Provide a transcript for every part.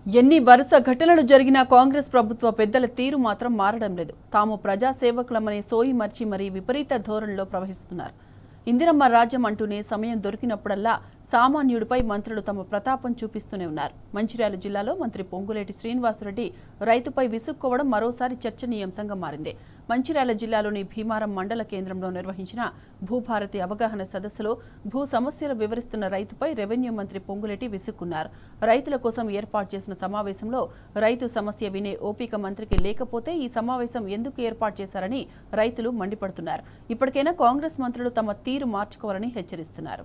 ఎన్ని వరుస ఘటనలు జరిగినా కాంగ్రెస్ ప్రభుత్వ పెద్దల తీరు మాత్రం మారడం లేదు. తాము ప్రజాసేవకులమనే సోయి మర్చి మరీ విపరీత ధోరణిలో ప్రవహిస్తున్నారు. ఇందిరమ్మ రాజ్యం అంటూనే సమయం దొరికినప్పుడల్లా సామాన్యుడిపై మంత్రులు తమ ప్రతాపం చూపిస్తూనే ఉన్నారు. మంచిర్యాల జిల్లాలో మంత్రి పొంగులేటి శ్రీనివాసరెడ్డి రైతుపై విసుక్కోవడం మరోసారి చర్చనీయాంశంగా మారింది. మంచిర్యాల జిల్లాలోని భీమారం మండల కేంద్రంలో నిర్వహించిన భూభారతి అవగాహన సదస్సులో భూ సమస్యలు వివరిస్తున్న రైతుపై రెవెన్యూ మంత్రి పొంగులేటి విసుక్కున్నారు. రైతుల కోసం ఏర్పాటు చేసిన సమావేశంలో రైతు సమస్య వినే ఓపిక మంత్రికి లేకపోతే ఈ సమావేశం ఎందుకు ఏర్పాటు చేశారని రైతులు మండిపడుతున్నారు. ఇప్పటికైనా కాంగ్రెస్ మంత్రులు తమ తీరు మార్చుకోవాలని హెచ్చరిస్తున్నారు.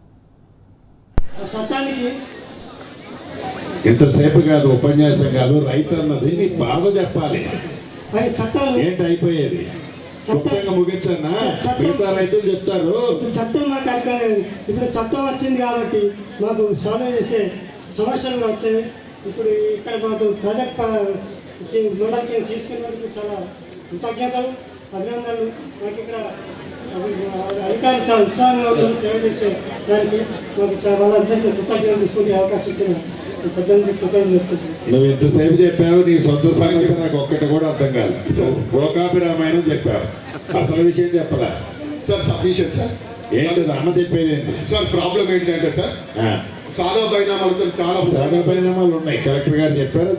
ఎంతసేపు కాదు, ఉపన్యాసం కాదు, రైతు అన్నది నీ బాధ చెప్పాలి. ఏంటి అయిపోయేది? సొంతంగా ముగించన్నా మిగతా రైతులు చెప్తారు. చట్టం మాకు అర్థం. ఇప్పుడు చట్టం వచ్చింది కాబట్టి మాకు సాల్వ్ చేసే సమస్యలు వచ్చాయి. ఇప్పుడు ఇక్కడ మాకు ప్రాజెక్ట్ మండలికి తీసుకున్నందుకు చాలా కృతజ్ఞతలు, అభినందనలు. మాకు ఇక్కడ అధికారులు చాలా ఉత్సాహంగా ఉంటుంది సేవ చేసే దానికి. మాకు వాళ్ళందరికీ కృతజ్ఞతలు తీసుకునే అవకాశం ఇచ్చిన నువ్వు ఎంతసేపు చెప్పావు, నీ సొంత సమస్య నాకు ఒక్కటి కూడా అర్థం కాదు. గోకాపి రామాయణం చెప్పావు, అసలు విషయం చెప్పరా? Sir sufficient sir. ఏంటి అన్న చెప్పేది ఏంటి సార్? ప్రాబ్లం ఏంటంటే సార్ సాదా పరిణామాలతో చాలా సాదా పరిణామాలు ఉన్నాయి. కలెక్టర్ గారు చెప్పారు,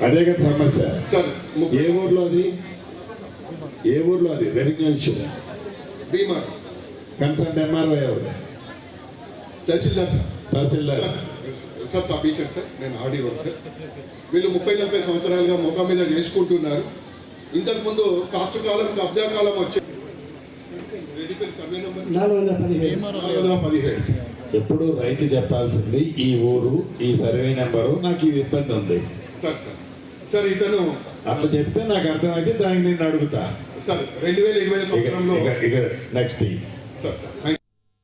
అదే కదా సమస్య. సార్ ఏ ఊర్లో అది? ఏ ఊర్లో అది? Revenue issue. Bhima concern MRO ఎవరు? Tahsildar sir. Tahsildar sir sufficient sir. నేను ఆడియో సార్. వీళ్ళు 30-40 సంవత్సరాలుగా ముఖం మీద చేసుకుంటున్నారు. ఇంతకుముందు కాస్తు కాలం, కబ్జా కాలం వచ్చే 417. ఎప్పుడు రైతు చెప్పాల్సింది ఈ ఊరు, ఈ సర్వే నెంబరు, నాకు ఈ ఇబ్బంది ఉంది సార్. సార్ సార్ ఇతను అట్లా చెప్తే నాకు అర్థమైతే దానికి నేను అడుగుతా సార్. 2020 సంవత్సరంలో నెక్స్ట్ సార్.